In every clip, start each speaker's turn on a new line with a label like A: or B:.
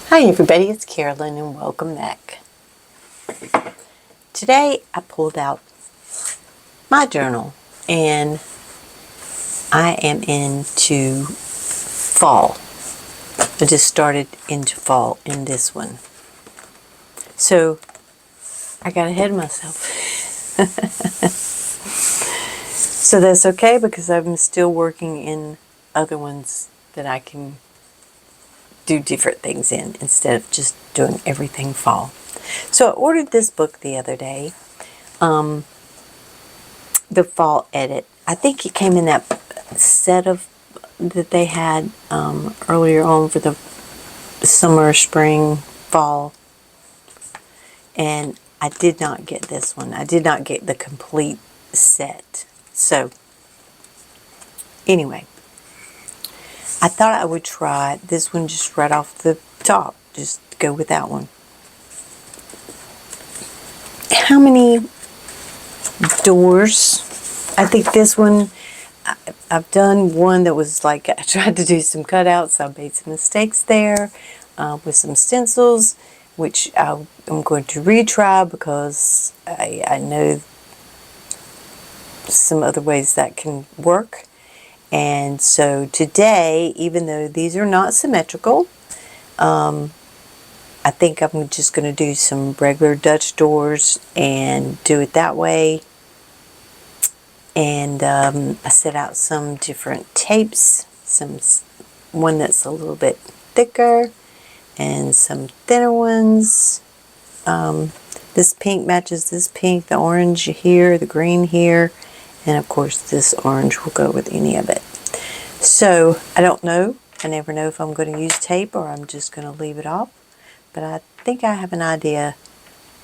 A: Hi everybody, it's Carolyn and welcome back. Today I pulled out my journal and I am into fall. I just started into fall in this one. So I got ahead of myself. So that's okay because I'm still working in other ones that I can do different things in instead of just doing everything fall. So I ordered this book the other day, the fall edit. I think it came in that set of that they had earlier on for the summer, spring, fall, and I did not get this one. I did not get the complete set. So anyway, I thought I would try this one just right off the top. Just go with that one. How many doors? I think this one, I've done one that was like, I tried to do some cutouts. I made some mistakes there with some stencils, which I'm going to retry because I know some other ways that can work. And so today, even though these are not symmetrical, I think I'm just going to do some regular Dutch doors and do it that way. And I set out some different tapes, one that's a little bit thicker and some thinner ones. This pink matches this pink, the orange here, the green here, and of course this orange will go with any of it. So I don't know. I never know if I'm going to use tape or I'm just going to leave it off. But I think I have an idea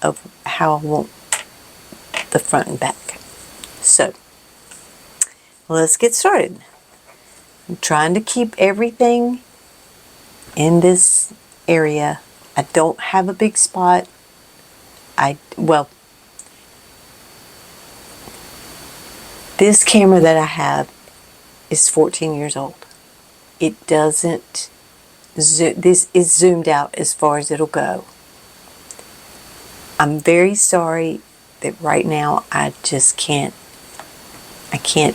A: of how I want the front and back. So let's get started. I'm trying to keep everything in this area. I don't have a big spot. This camera that I have is 14 years old. It doesn't, this is zoomed out as far as it'll go. I'm very sorry that right now I just can't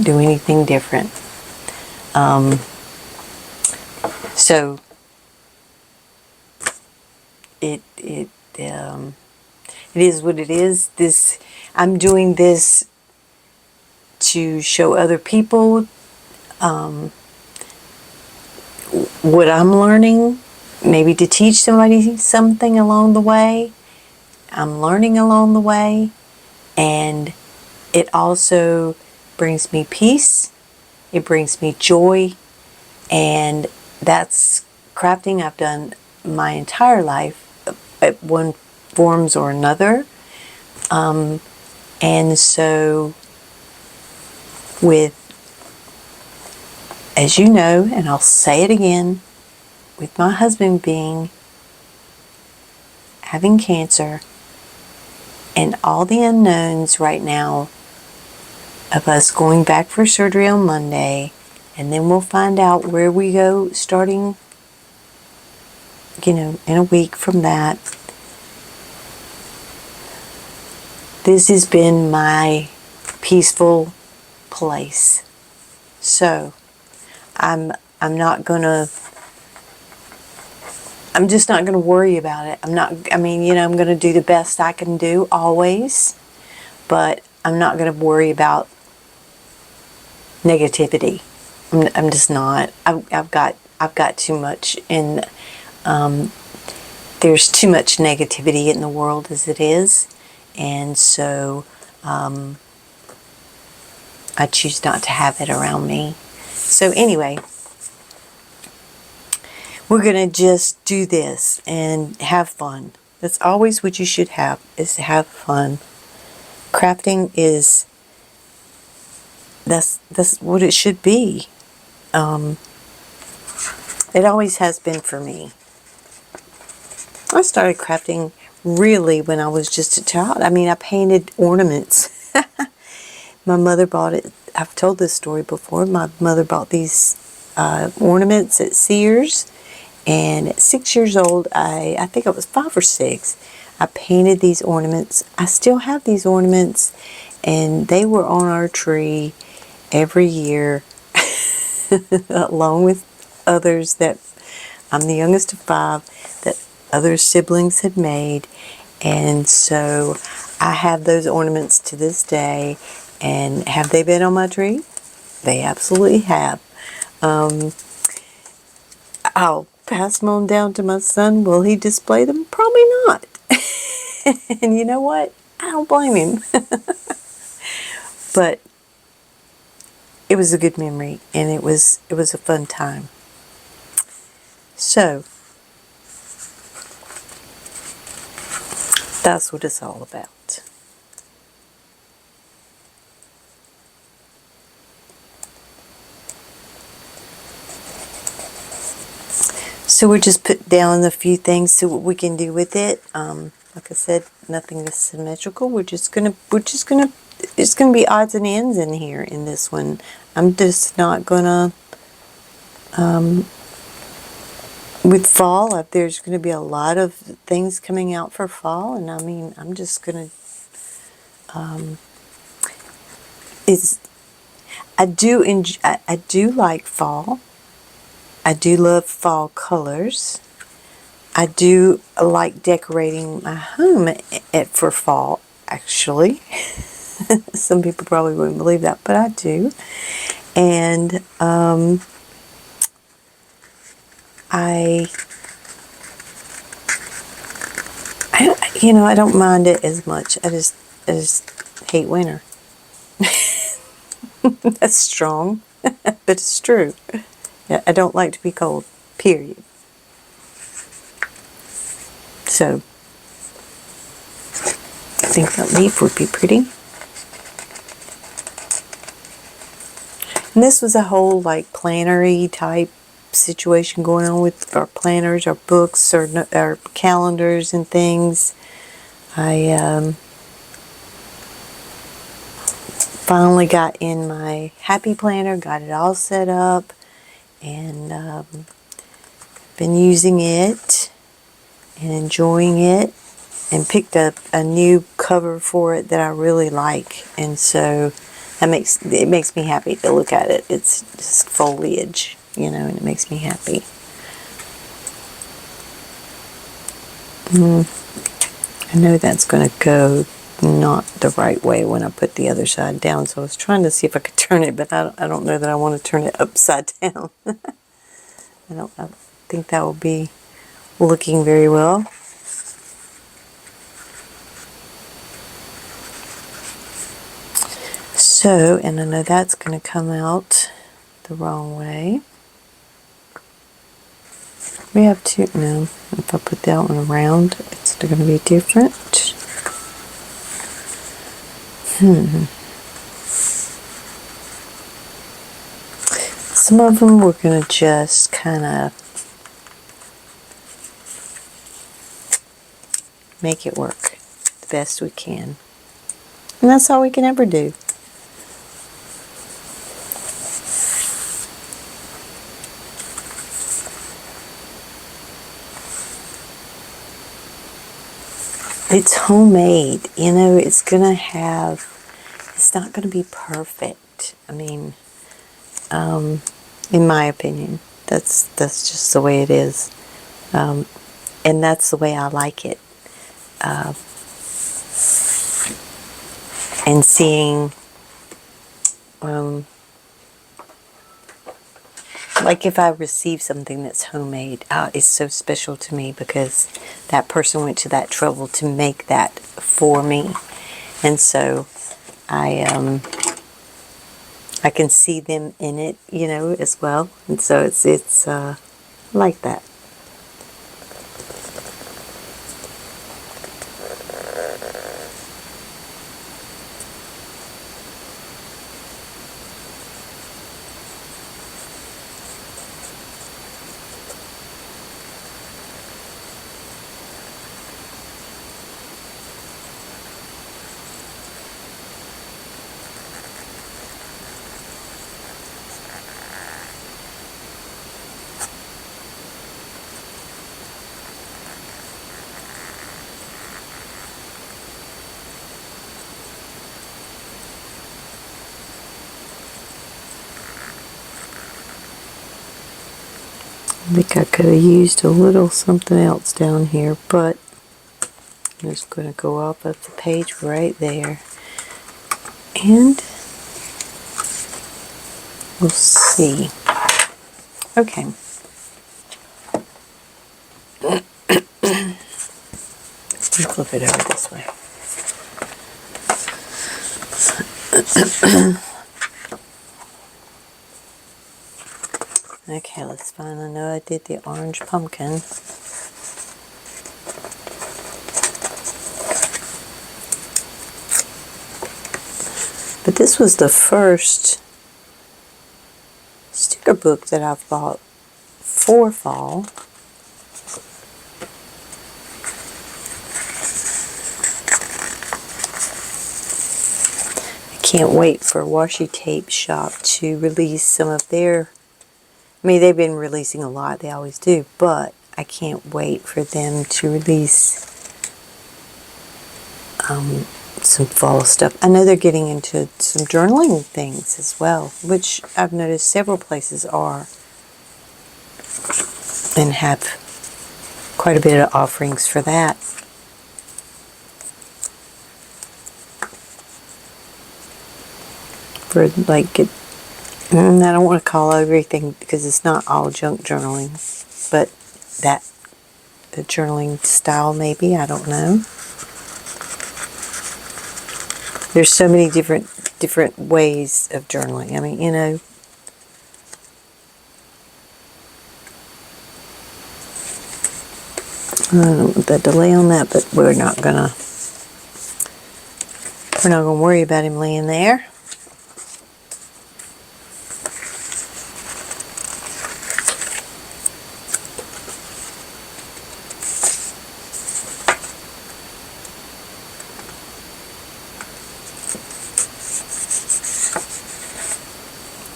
A: do anything different. So it is what it is. I'm doing this to show other people what I'm learning, maybe to teach somebody something along the way. I'm learning along the way, and it also brings me peace. It brings me joy, and that's crafting I've done my entire life at one forms or another. And so with, as you know, and I'll say it again, with my husband having cancer and all the unknowns right now of us going back for surgery on Monday, and then we'll find out where we go starting, in a week from that. This has been my peaceful place. So I'm just not gonna worry about it. I'm gonna do the best I can do always, but I'm not gonna worry about negativity. I'm just not. I've got too much in. There's too much negativity in the world as it is, and so I choose not to have it around me. So anyway, we're going to just do this and have fun. That's always what you should have, is to have fun. Crafting is, that's what it should be. It always has been for me. I started crafting really when I was just a child. I painted ornaments. My mother bought it. I've told this story before. My mother bought these ornaments at Sears, And at 6 years old, I think I was 5 or 6, I painted these ornaments. I still have these ornaments, and they were on our tree every year, along with others that I'm the youngest of 5 that other siblings had made. And so I have those ornaments to this day. And have they been on my tree? They absolutely have. I'll pass them on down to my son. Will he display them? Probably not. And you know what? I don't blame him. But it was a good memory, and it was a fun time. So that's what it's all about. So we're just putting down a few things, see what we can do with it. Like I said, nothing is symmetrical. It's gonna be odds and ends in here in this one. I'm just not gonna, with fall, there's gonna be a lot of things coming out for fall, and I mean, I'm just gonna, I do like fall. I do love fall colors. I do like decorating my home for fall, actually. Some people probably wouldn't believe that, but I do. And I don't mind it as much. I just hate winter. That's strong, but it's true. Yeah, I don't like to be cold, period. So I think that leaf would be pretty. And this was a whole like planner-y type situation going on with our planners, our books, our calendars and things. I finally got in my happy planner, got it all set up, and been using it and enjoying it, and picked up a new cover for it that I really like, and so it makes me happy to look at it. It's just foliage, and it makes me happy. I know that's going to go not the right way when I put the other side down, so I was trying to see if I could turn it, but I don't know that I want to turn it upside down. I think that will be looking very well. So, and I know that's going to come out the wrong way. We have two, no, if I put that one around, it's going to be different. Some of them we're going to just kind of make it work the best we can. And that's all we can ever do. It's homemade, it's not going to be perfect. I mean, in my opinion, that's just the way it is. And that's the way I like it. And seeing, like if I receive something that's homemade, it's so special to me because that person went to that trouble to make that for me. And so I can see them in it, as well. And so it's like that. I think I could have used a little something else down here, but I'm just going to go up the page right there. And we'll see. Okay. Flip it over this way. Okay, let's find. I know I did the orange pumpkin. But this was the first sticker book that I've bought for fall. I can't wait for Washi Tape Shop to release some of their, I mean, they've been releasing a lot, they always do, but I can't wait for them to release some fall stuff. I know they're getting into some journaling things as well, which I've noticed several places are, and have quite a bit of offerings for that. For like, I don't want to call everything, because it's not all junk journaling, but that the journaling style maybe, I don't know. There's so many different ways of journaling. I mean, you know, I don't know what the delay on that, but we're not gonna worry about him laying there.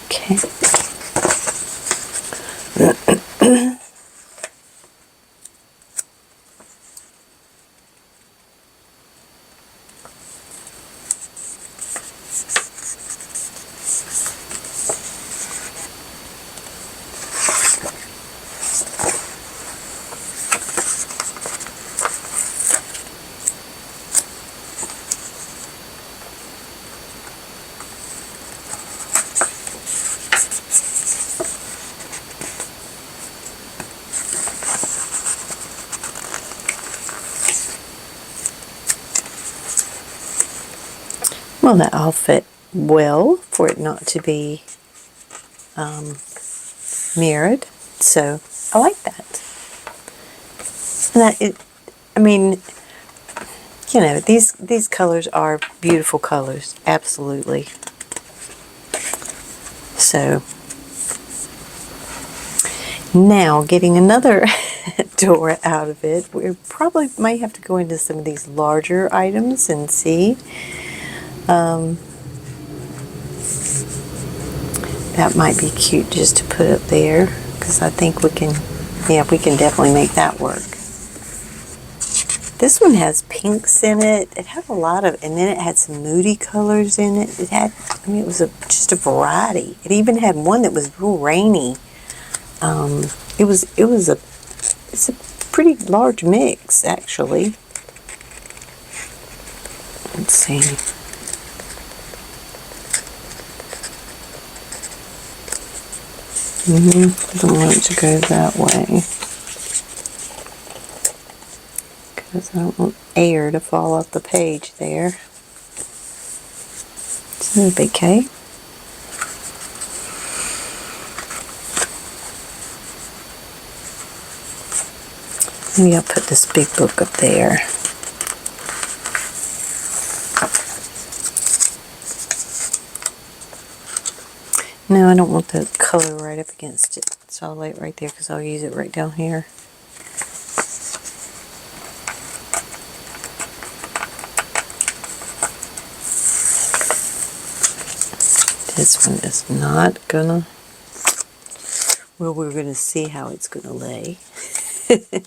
A: Okay. Well, that all fit well for it not to be mirrored, so I like that. And I mean, you know, these colors are beautiful colors, absolutely. So now getting another door out of it, we probably might have to go into some of these larger items and see. That might be cute just to put up there, because I think we can definitely make that work. This one has pinks in it. It had a lot of, and then it had some moody colors in it. It had, I mean, it was just a variety. It even had one that was real rainy. It's a pretty large mix, actually. Let's see. Don't want it to go that way, because I don't want air to fall off the page there. It's no big K. Maybe I'll put this big book up there. No, I don't want the color right up against it, so I'll lay it right there, because I'll use it right down here. This one is not gonna, well, we're gonna see how it's gonna lay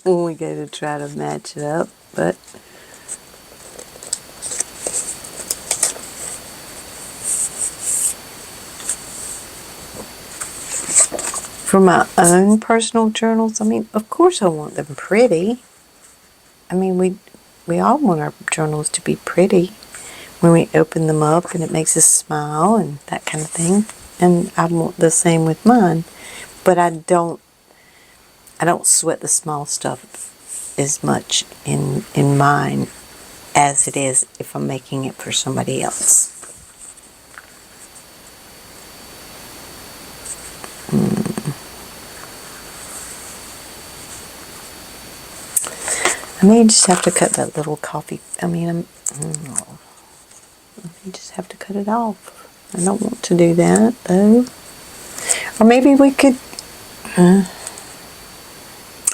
A: when we go to try to match it up, but For my own personal journals, I mean, of course I want them pretty. I mean, we all want our journals to be pretty when we open them up, and it makes us smile and that kind of thing. And I want the same with mine. But I don't sweat the small stuff as much in mine as it is if I'm making it for somebody else. I may just have to cut that little coffee. I may just have to cut it off. I don't want to do that though. Or maybe we could. I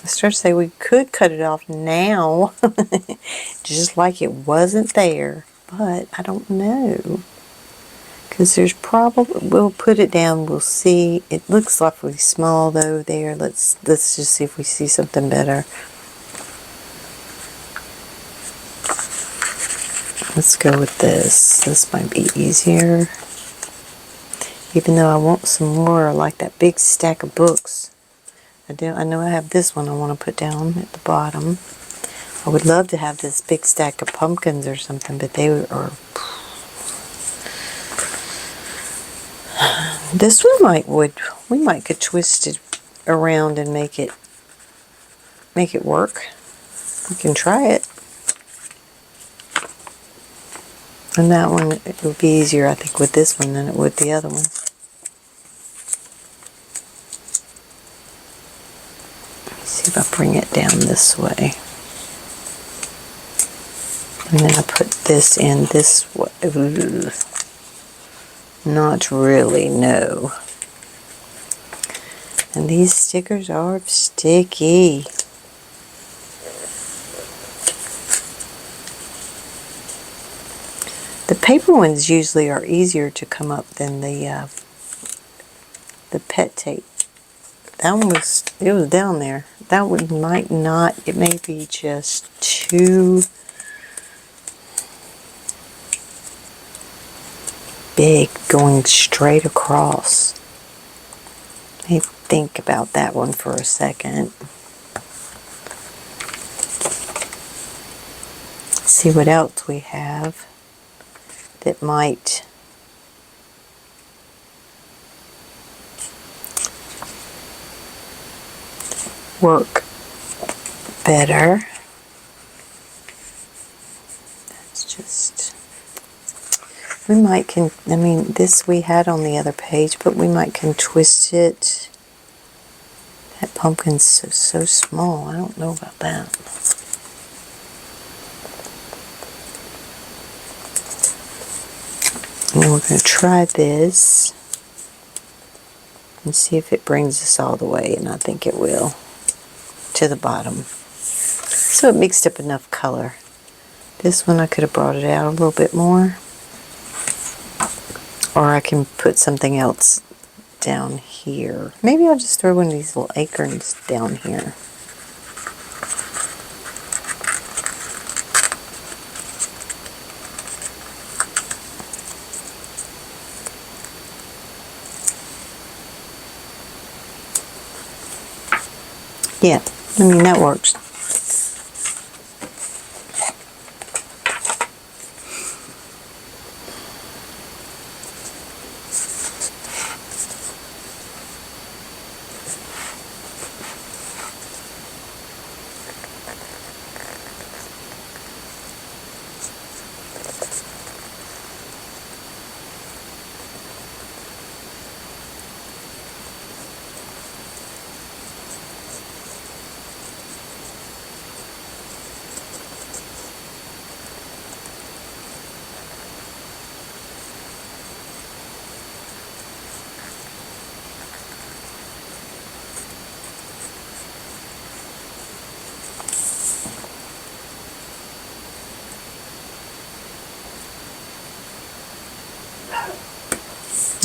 A: start to say we could cut it off now, just like it wasn't there. But I don't know. Because there's probably, we'll put it down, we'll see. It looks awfully small though there. Let's just see if we see something better. Let's go with this. This might be easier. Even though I want some more, like that big stack of books. I know I have this one I want to put down at the bottom. I would love to have this big stack of pumpkins or something, but they are... This one we might could twist it around and make it work. We can try it. And that one, it would be easier, I think, with this one than it would the other one. Let me see if I bring it down this way. And then I put this in this way. Ooh. Not really, no. And these stickers are sticky. The paper ones usually are easier to come up than the pet tape. That one it was down there. That one might not, it may be just too big going straight across. Let me think about that one for a second. See what else we have that might work better. That's just, we might I mean, this we had on the other page, but we might can twist it. That pumpkin's so small. I don't know about that. And then we're going to try this and see if it brings us all the way, and I think it will, to the bottom. So it mixed up enough color. This one I could have brought it out a little bit more. Or I can put something else down here. Maybe I'll just throw one of these little acorns down here. Yeah, I mean, that works.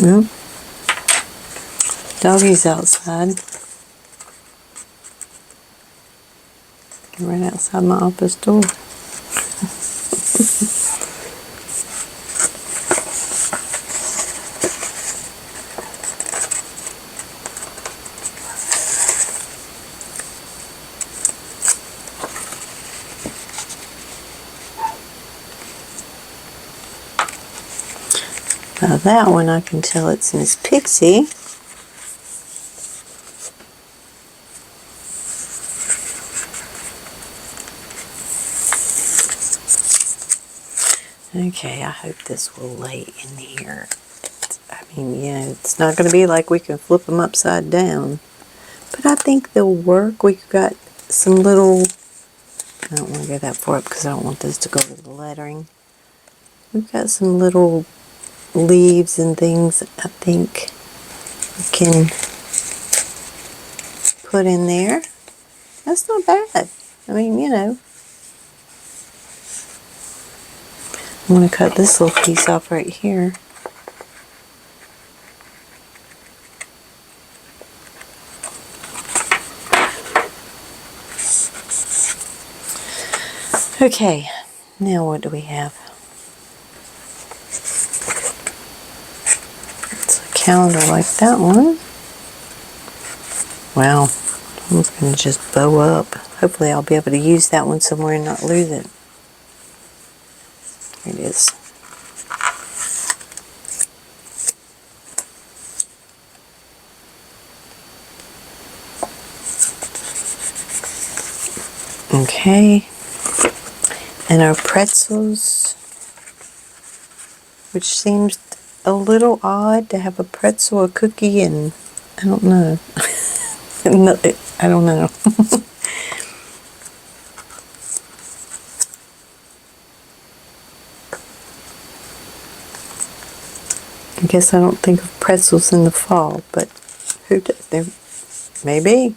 A: Well, doggy's outside. Right outside my office door. Now that one I can tell it's Miss Pixie. Okay, I hope this will lay in here. I mean, yeah, it's not going to be like we can flip them upside down. But I think they'll work. We've got some little... I don't want to go that far up because I don't want this to go to the lettering. We've got some little leaves and things I think we can put in there. That's not bad. I mean, you know. I'm going to cut this little piece off right here. Okay, now what do we have? It's a calendar like that one. Wow, one's going to just bow up. Hopefully I'll be able to use that one somewhere and not lose it. Here it is. Okay. And our pretzels, which seems a little odd to have a pretzel, a cookie, and I don't know. I don't know. I guess I don't think of pretzels in the fall, but who does? There maybe.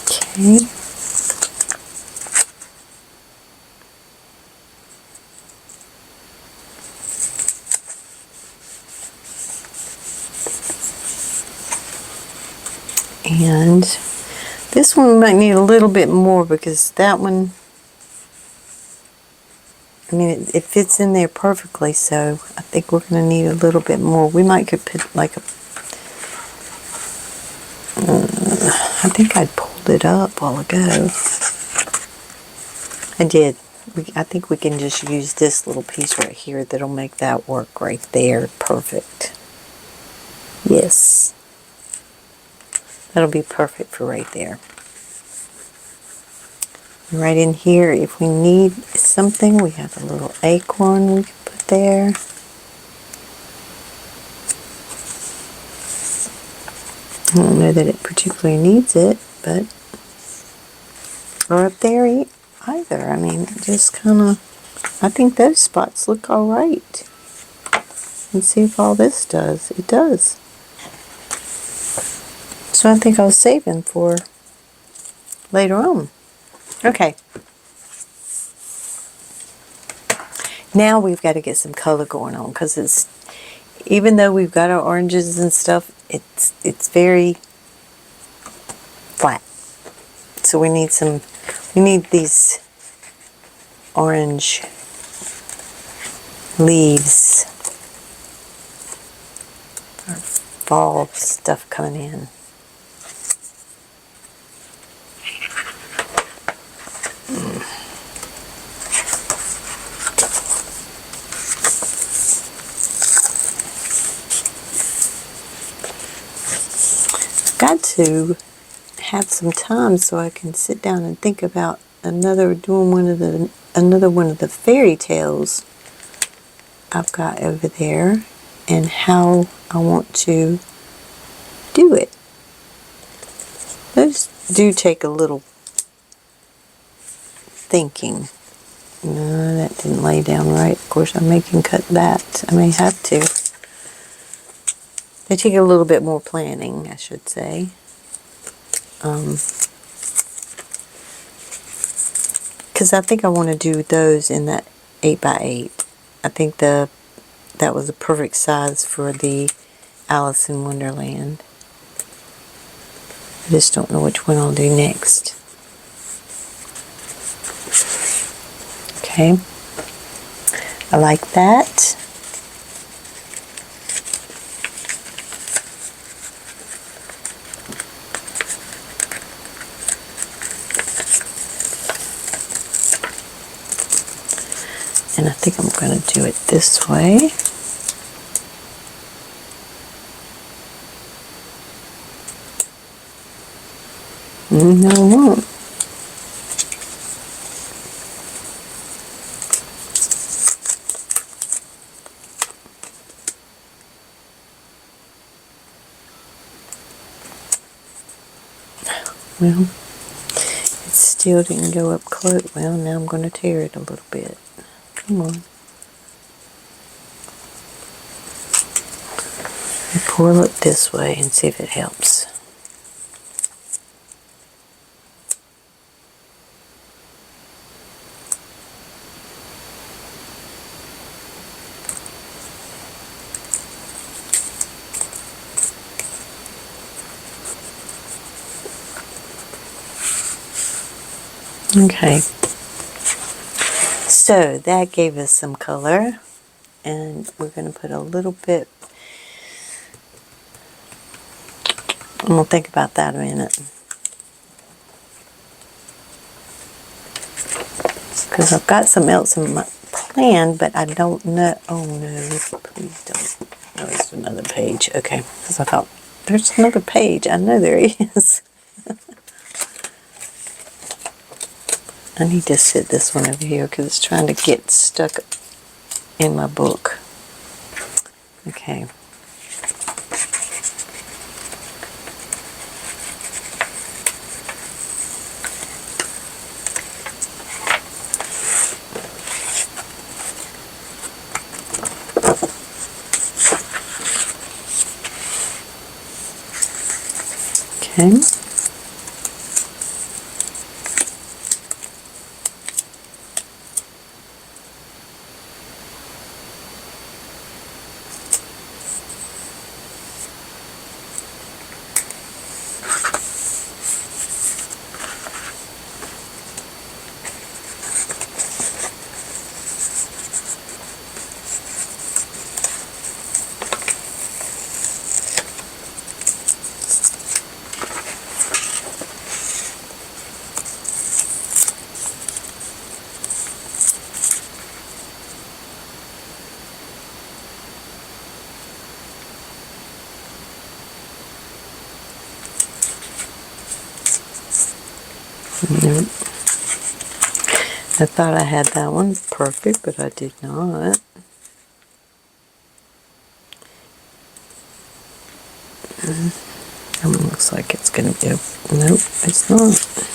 A: Okay. And this one might need a little bit more because that one, I mean, it fits in there perfectly, so I think we're going to need a little bit more. We might could put like a, I think I pulled it up a while ago. I did. I think we can just use this little piece right here that'll make that work right there. Perfect. Yes. That'll be perfect for right there. Right in here, if we need something, we have a little acorn we can put there. I don't know that it particularly needs it, but or up there either. I mean, just kind of, I think those spots look all right. Let's see if all this does. It does. So I think I'll save them for later on. Okay. Now we've got to get some color going on because it's, even though we've got our oranges and stuff, it's very flat. So we need these orange leaves or fall stuff coming in. Got to have some time so I can sit down and think about another one of the fairy tales I've got over there and how I want to do it. Those do take a little thinking. No, that didn't lay down right. Of course, I may can cut that. I may have to. They take a little bit more planning, I should say. Because I think I want to do those in that 8x8. I think that was the perfect size for the Alice in Wonderland. I just don't know which one I'll do next. Okay. I like that. think I'm going to do it this way. No, I won't. Well, it still didn't go up close. Well, now I'm going to tear it a little bit. Come on. Pull it this way and see if it helps. Okay, so that gave us some color, and we're going to put a little bit. I'm going to think about that a minute, because I've got something else in my plan, but I don't know. Oh no, please don't. No, it's another page. Okay, because I thought there's another page. I know there is. I need to sit this one over here because it's trying to get stuck in my book. Okay. Okay. Nope. I thought I had that one perfect, but I did not. That one looks like it's going to go. Nope, it's not.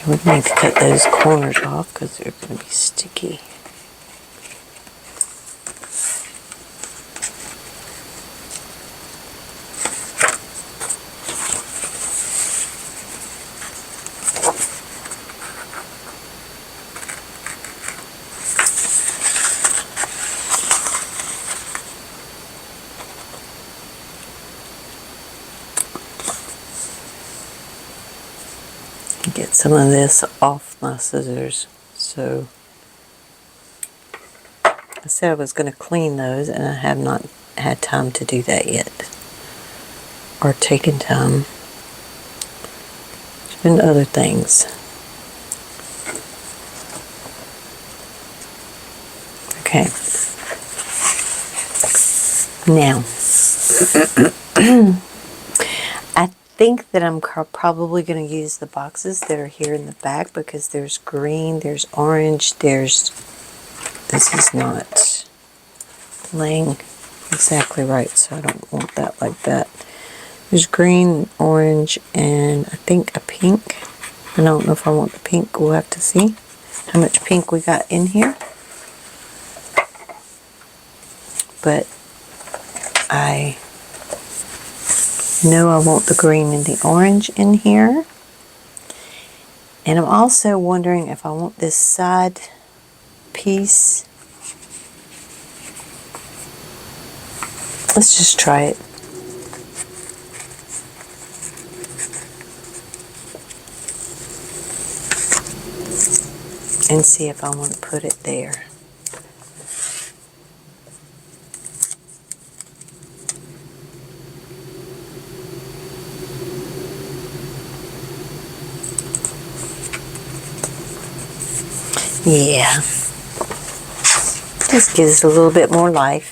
A: We need to cut those corners off because they're going to be sticky. Get some of this off my scissors. So I said I was going to clean those, and I have not had time to do that yet, or taken time. There's been other things. Okay. Now I think that I'm probably going to use the boxes that are here in the back, because there's green, there's orange, this is not laying exactly right, so I don't want that like that. There's green, orange, and I think a pink. I don't know if I want the pink. We'll have to see how much pink we got in here. But I know I want the green and the orange in here. And I'm also wondering if I want this side piece. Let's just try it. and see if I want to put it there. Yeah, just gives it a little bit more life.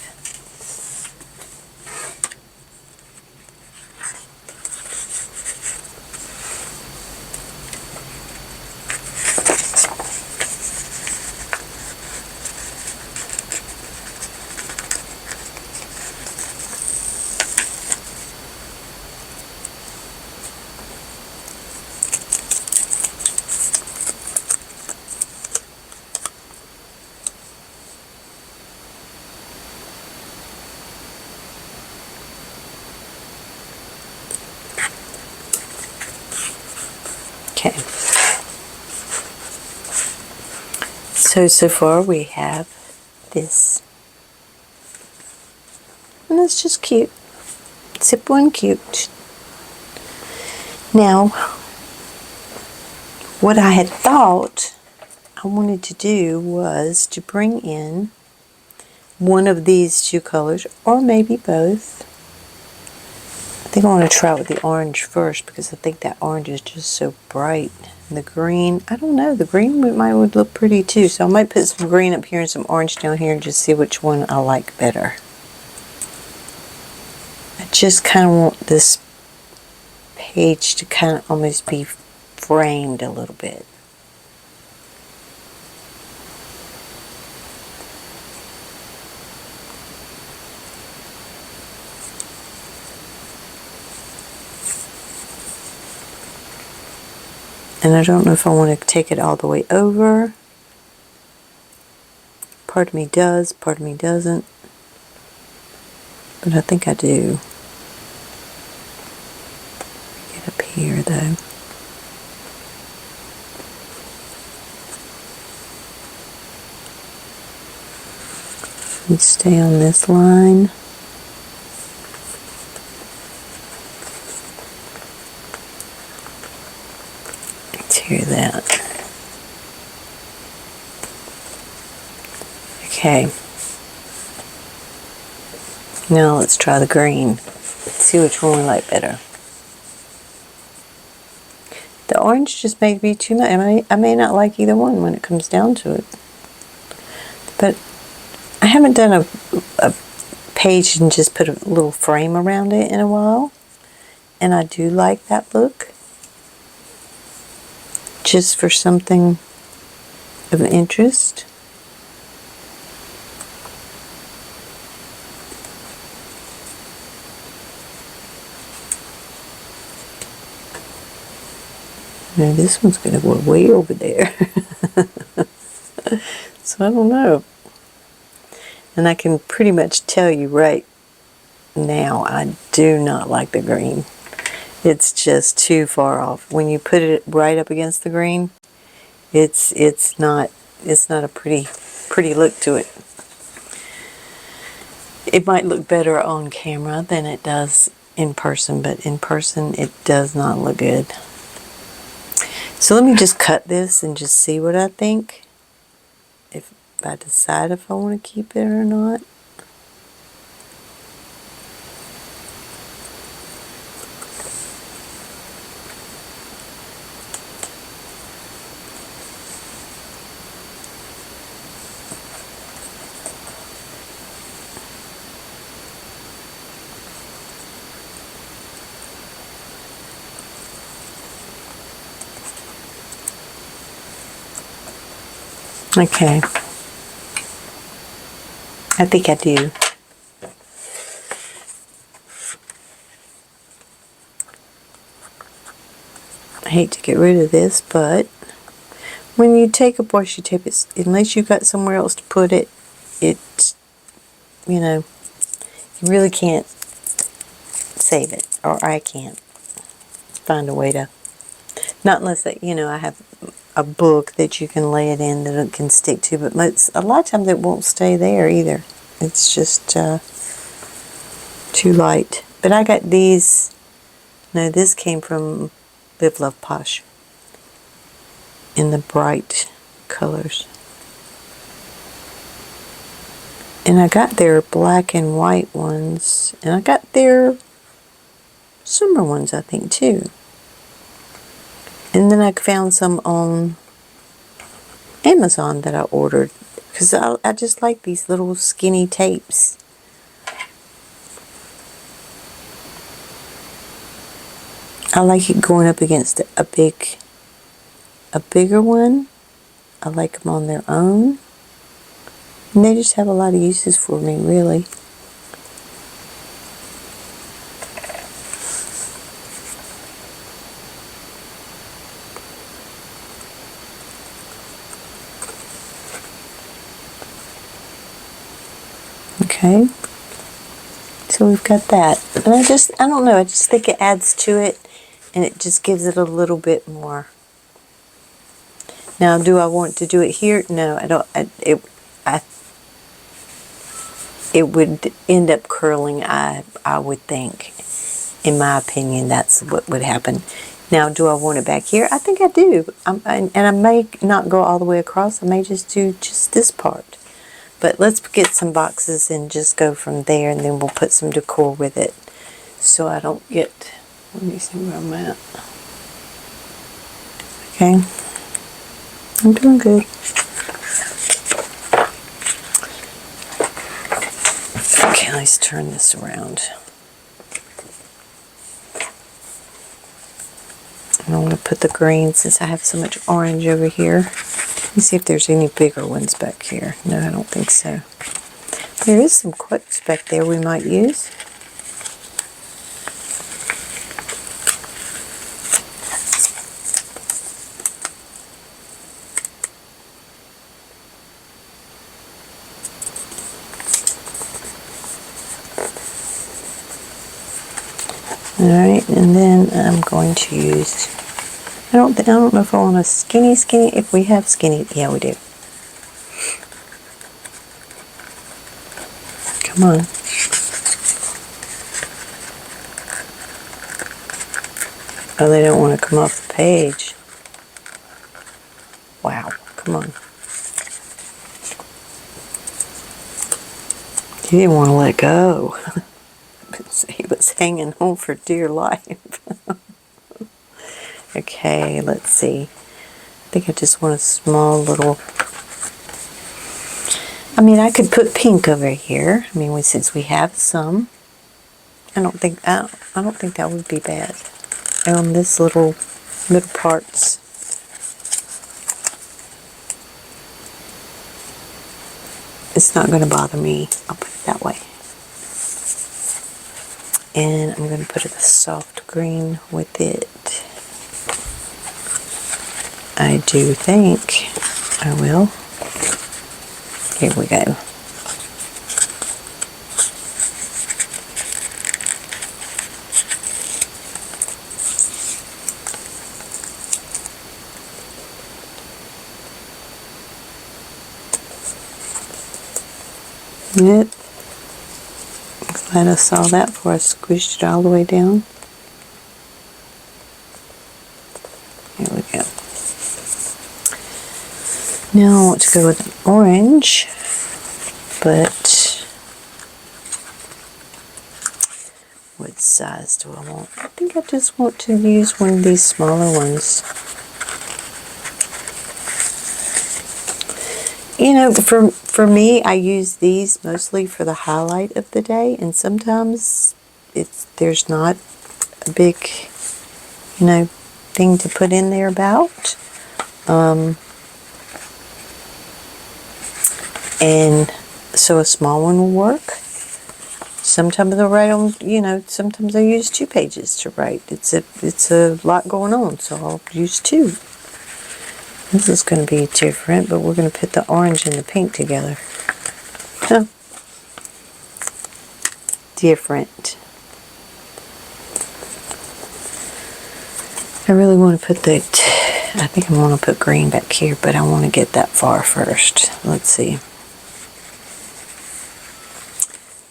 A: Okay. So far we have this. And it's just cute. Simple and cute. Now, what I had thought I wanted to do was to bring in one of these two colors, or maybe both. I think I want to try it with the orange first because I think that orange is just so bright. And the green, I don't know, the green would look pretty too. So I might put some green up here and some orange down here and just see which one I like better. I just kind of want this page to kind of almost be framed a little bit. And I don't know if I want to take it all the way over. Part of me does, part of me doesn't. But I think I do. Get up here though. And stay on this line. Hear that. Okay. Now let's try the green. See which one we like better. The orange just may be too much. I may not like either one when it comes down to it. But I haven't done a page and just put a little frame around it in a while. And I do like that look. Just for something of interest. Now this one's going to go way over there. So I don't know. And I can pretty much tell you right now, I do not like the green. It's just too far off. When you put it right up against the green, it's not a pretty look to it. It might look better on camera than it does in person, but in person it does not look good. So let me just cut this and just see what I think. If I decide if I want to keep it or not. Okay. I think I do. I hate to get rid of this, but when you take a washi tape, unless you've got somewhere else to put it, it's, you know, you really can't save it, or I can't find a way to, not unless that, you know, I have a book that you can lay it in that it can stick to, but a lot of times it won't stay there either. It's just too light. But I got these, no, this came from Live Love Posh in the bright colors. And I got their black and white ones, and I got their summer ones, I think, too. And then I found some on Amazon that I ordered, because I just like these little skinny tapes. I like it going up against a bigger one. I like them on their own. And they just have a lot of uses for me, really. Okay. So we've got that. And I don't know, I just think it adds to it, and it just gives it a little bit more. Now, do I want to do it here? No, I don't. It would end up curling, I would think. In my opinion, that's what would happen. Now, do I want it back here? I think I do. And I may not go all the way across. I may just do just this part. But let's get some boxes and just go from there, and then we'll put some decor with it. So I don't get... Let me see where I'm at. Okay. I'm doing good. Okay, let's turn this around. And I'm going to put the green, since I have so much orange over here. Let me see if there's any bigger ones back here. No, I don't think so. There is some quotes back there we might use. Alright, and then I'm going to use, I don't know if I want a skinny, if we have skinny, yeah we do. Come on. Oh, they don't want to come off the page. Wow, come on. You didn't want to let go. He was hanging on for dear life. Okay, let's see. I think I just want a small little... I mean, I could put pink over here. I mean, since we have some, I don't think that would be bad. On this little middle parts. It's not going to bother me. I'll put it that way. And I'm going to put a soft green with it. I do think I will. Here we go. Yep. Glad I saw that before I squished it all the way down. Here we go. Now I want to go with an orange, but what size do I want? I think I just want to use one of these smaller ones. You know, for me, I use these mostly for the highlight of the day, and sometimes there's not a big, you know, thing to put in there about. And so a small one will work. Sometimes I'll write on, you know, sometimes I use 2 pages to write. It's a lot going on, so I'll use 2. This is going to be different, but we're going to put the orange and the pink together. Oh. Different. I really want to put I think I want to put green back here, but I want to get that far first. Let's see.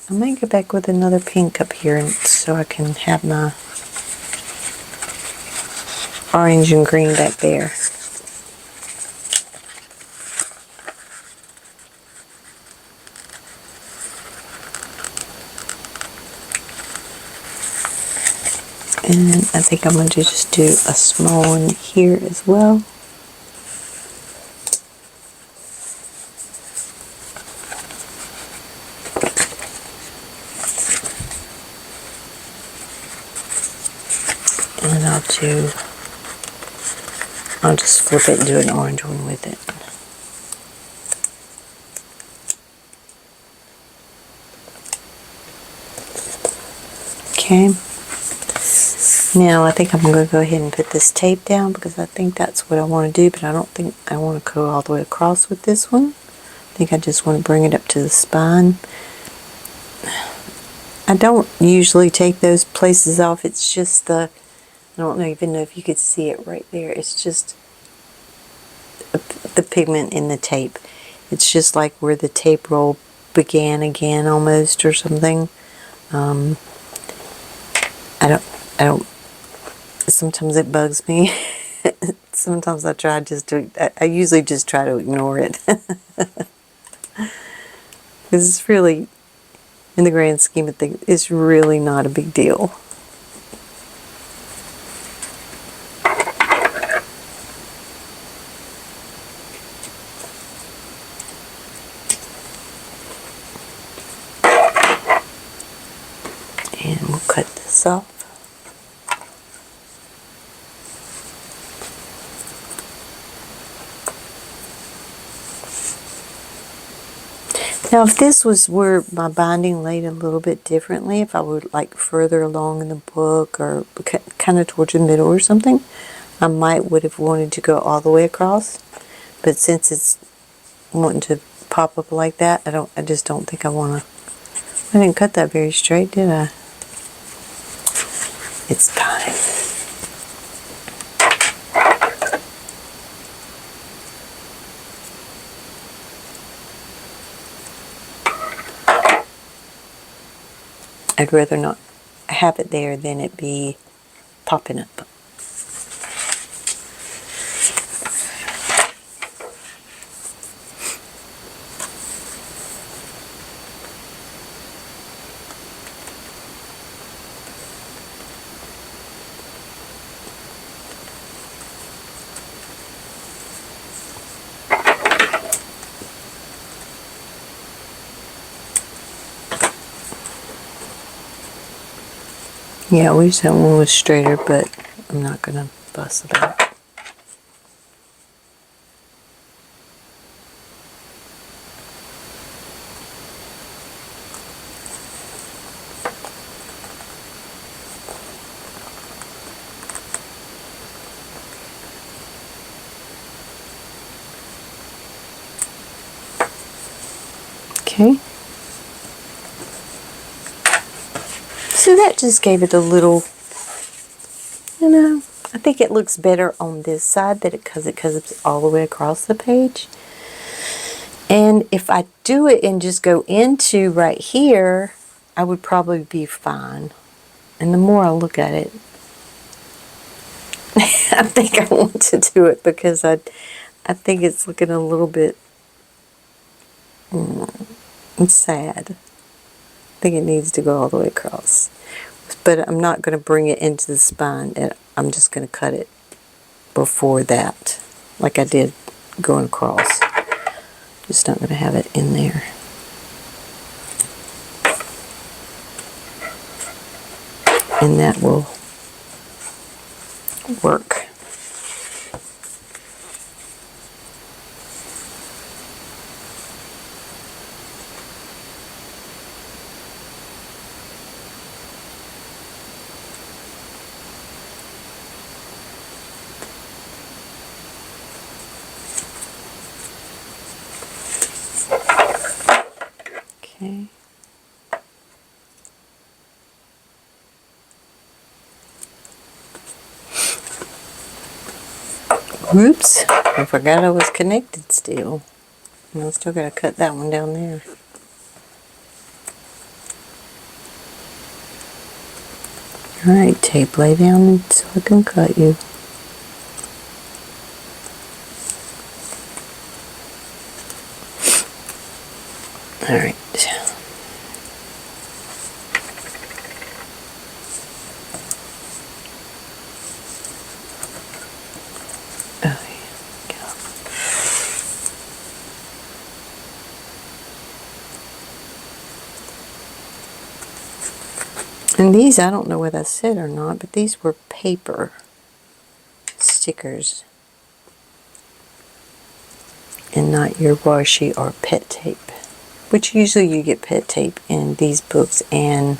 A: I might go back with another pink up here so I can have my orange and green back there. And I think I'm going to just do a small one here as well. And then I'll just flip it and do an orange one with it. Okay. Now I think I'm going to go ahead and put this tape down because I think that's what I want to do, but I don't think I want to go all the way across with this one. I think I just want to bring it up to the spine. I don't usually take those places off. It's just the, I don't even know if you could see it right there. It's just the pigment in the tape. It's just like where the tape roll began again almost or something. I don't, sometimes it bugs me. Sometimes I try just to, I usually just try to ignore it. Because it's really, in the grand scheme of things, it's really not a big deal. And we'll cut this off. Now if this was where my binding laid a little bit differently, if I were like further along in the book or kind of towards the middle or something, I would have wanted to go all the way across. But since it's wanting to pop up like that, I just don't think I want to. I didn't cut that very straight, did I? It's fine. I'd rather not have it there than it be popping up. Yeah, I wish that one was straighter, but I'm not going to fuss about it. Okay. So that just gave it a little, I think it looks better on this side because it's all the way across the page. And if I do it and just go into right here, I would probably be fine. And the more I look at it, I think I want to do it because I think it's looking a little bit it's sad. I think it needs to go all the way across. But I'm not going to bring it into the spine. I'm just going to cut it before that, like I did going across. Just not going to have it in there. And that will work. Okay. Whoops, I forgot I was connected still. And I'm still going to cut that one down there. Alright, tape, lay down so I can cut you. Alright. And these, I don't know whether I said or not, but these were paper stickers and not your washi or pet tape, which usually you get pet tape in these books and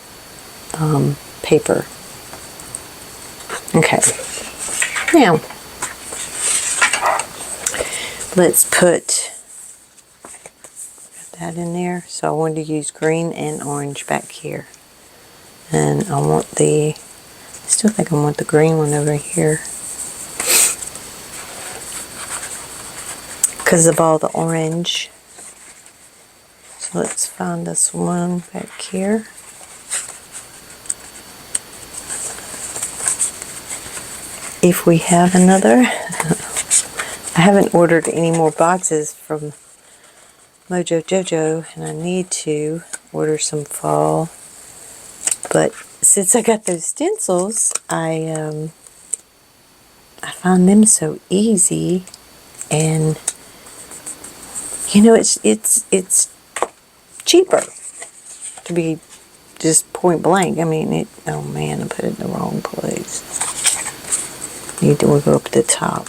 A: paper. Okay, now let's put that in there. So I wanted to use green and orange back here, and I want the, I still think I want the green one over here because of all the orange. So let's find this one back here. If we have another. I haven't ordered any more boxes from Mojo Jojo, and I need to order some fall. But since I got those stencils, I find them so easy, and you know, it's cheaper, to be just point blank. I mean, oh man, I put it in the wrong place. Need to go up at the top.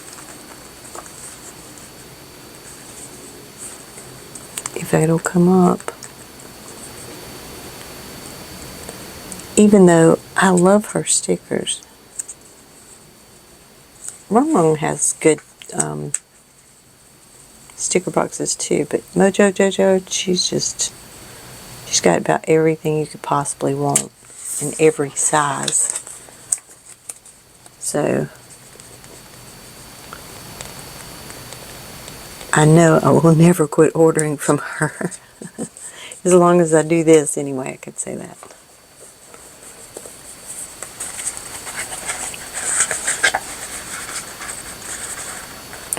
A: If it'll come up. Even though I love her stickers. Ron has good sticker boxes too, but Mojo Jojo, she's got about everything you could possibly want in every size. So I know I will never quit ordering from her. As long as I do this anyway, I could say that.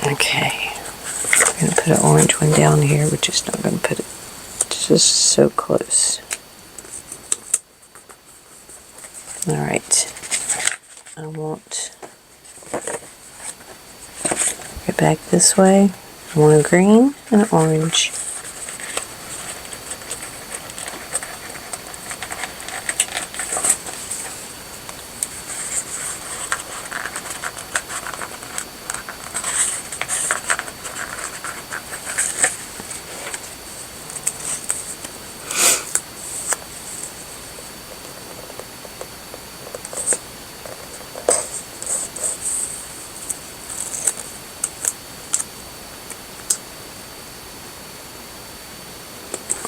A: Okay, I'm going to put an orange one down here. We're just not going to put it just so close. Alright, I want it back this way. I want a green and an orange.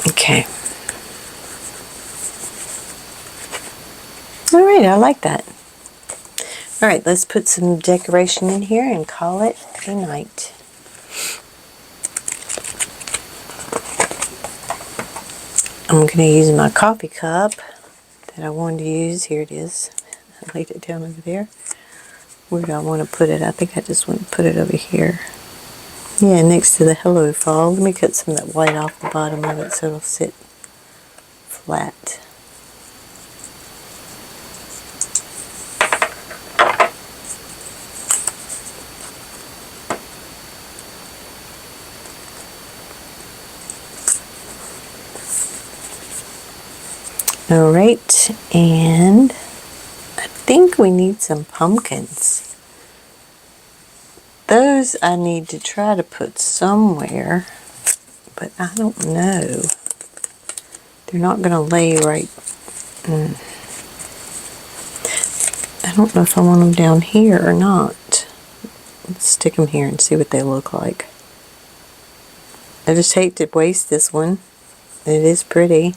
A: Okay. Alright, I like that. Alright, let's put some decoration in here and call it a night. I'm going to use my coffee cup that I wanted to use. Here it is. I laid it down over there. Where do I want to put it? I think I just want to put it over here. Yeah, next to the Hello Fall. Let me cut some of that white off the bottom of it so it'll sit flat. Alright, and I think we need some pumpkins. Those I need to try to put somewhere, but I don't know. They're not going to lay right. I don't know if I want them down here or not. Let's stick them here and see what they look like. I just hate to waste this one. It is pretty.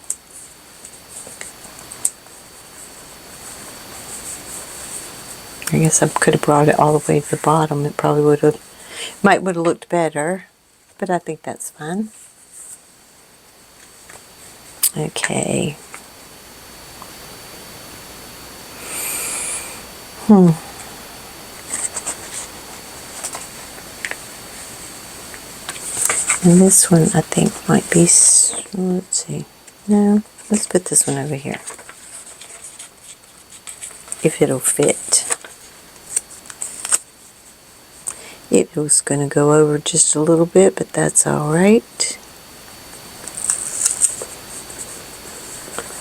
A: I guess I could have brought it all the way to the bottom. It probably would have looked better, but I think that's fine. Okay. And this one I think might be, let's see. No, let's put this one over here. If it'll fit. It was going to go over just a little bit, but that's alright.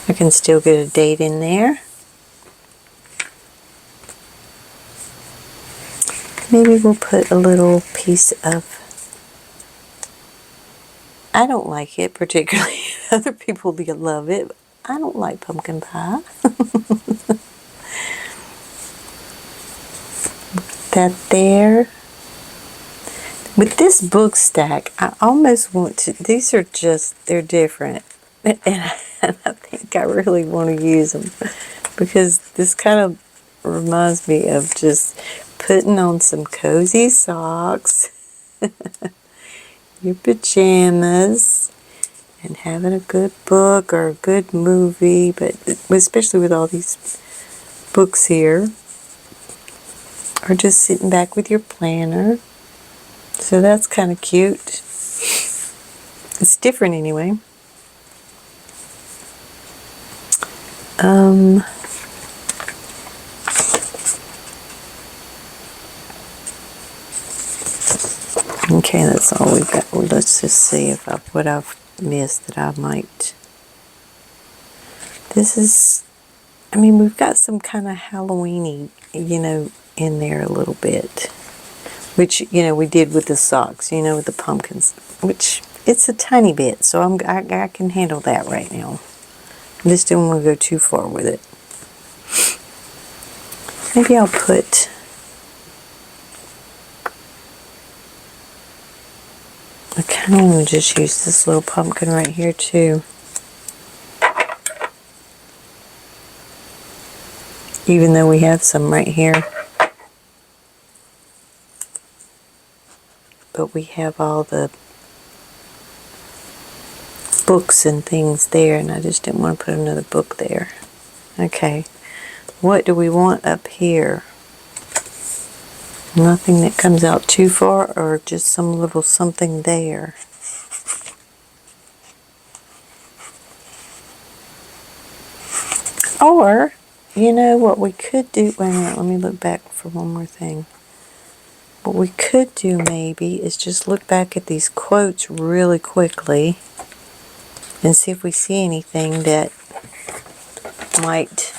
A: I can still get a date in there. maybe we'll put a little piece of, I don't like it particularly. Other people love it. I don't like pumpkin pie. That there. With this book stack, I almost want to, these are just, they're different. And I think I really want to use them because this kind of reminds me of just putting on some cozy socks, your pajamas, and having a good book or a good movie, but especially with all these books here, or just sitting back with your planner. So that's kind of cute. It's different anyway. Okay, that's all we've got. Well, let's just see if what I've missed that I might. This is, I mean, we've got some kind of Halloween-y, in there a little bit. Which, we did with the socks, with the pumpkins. Which, it's a tiny bit, so I can handle that right now. I just didn't want to go too far with it. Maybe I'll put... I kind of want to just use this little pumpkin right here, too. Even though we have some right here. But we have all the books and things there, and I just didn't want to put another book there. Okay, what do we want up here? Nothing that comes out too far, or just some little something there? Or, what we could do, wait a minute, let me look back for one more thing. What we could do maybe is just look back at these quotes really quickly and see if we see anything that might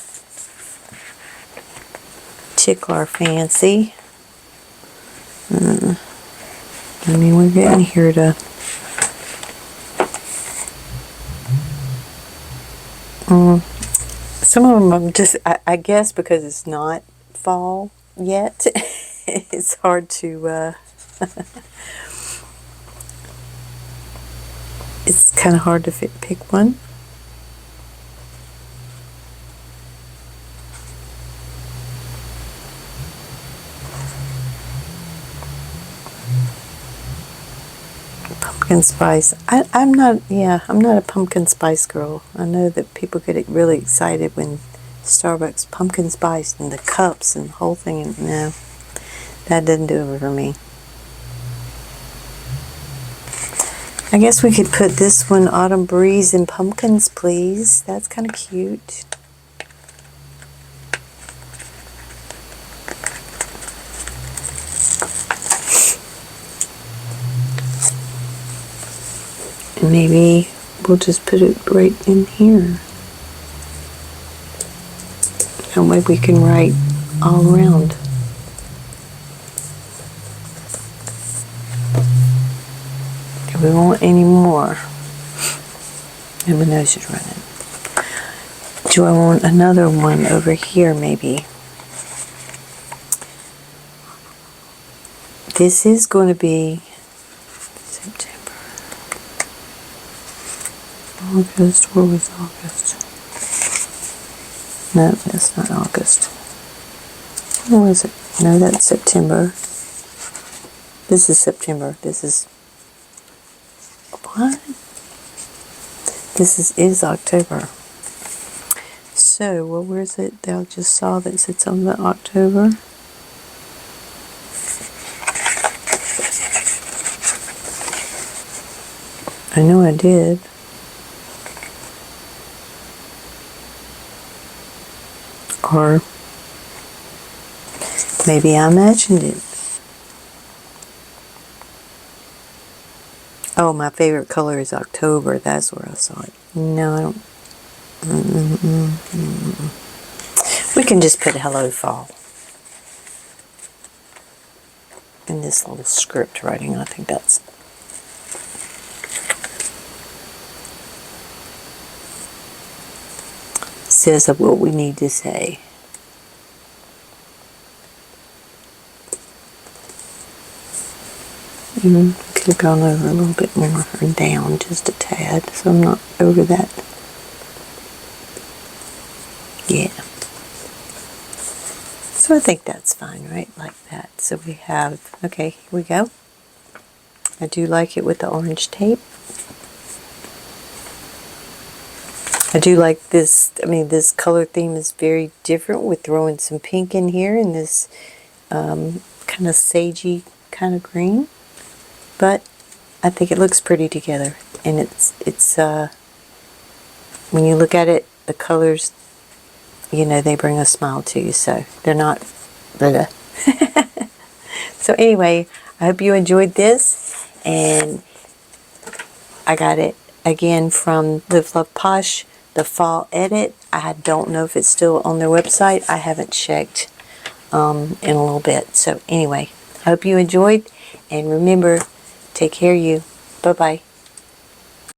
A: tickle our fancy. I mean, we're getting here to... some of them I'm just, I guess because it's not fall yet, it's hard to... it's kind of hard to pick one. Pumpkin spice. I'm not a pumpkin spice girl. I know that people get really excited when Starbucks pumpkin spice and the cups and the whole thing, and no, that doesn't do it for me. I guess we could put this one, Autumn Breeze and Pumpkins, please. That's kind of cute. And maybe we'll just put it right in here. That way we can write all around. Do we want any more? And my nose is running. Do I want another one over here maybe? This is going to be September. August, where was August? No, that's not August. Where was it? No, that's September. This is September. This is... what? This is October. So, well, where's it that I just saw that sits on the October? I know I did. Or maybe I imagined it. Oh, my favorite color is October. That's where I saw it. No, I don't. We can just put Hello Fall. in this little script writing. I think that's says of what we need to say. Could have gone over a little bit more or down just a tad, so I'm not over that. Yeah. So I think that's fine, right? Like that. So we have, okay, here we go. I do like it with the orange tape. I do like this. I mean, this color theme is very different with throwing some pink in here and this kind of sagey kind of green. But I think it looks pretty together. And it's when you look at it, the colors, you know, they bring a smile to you. So they're not blah. So anyway, I hope you enjoyed this. And I got it again from Live Love Posh, the fall edit. I don't know if it's still on their website. I haven't checked in a little bit. So anyway, I hope you enjoyed. And remember, take care of you. Bye-bye.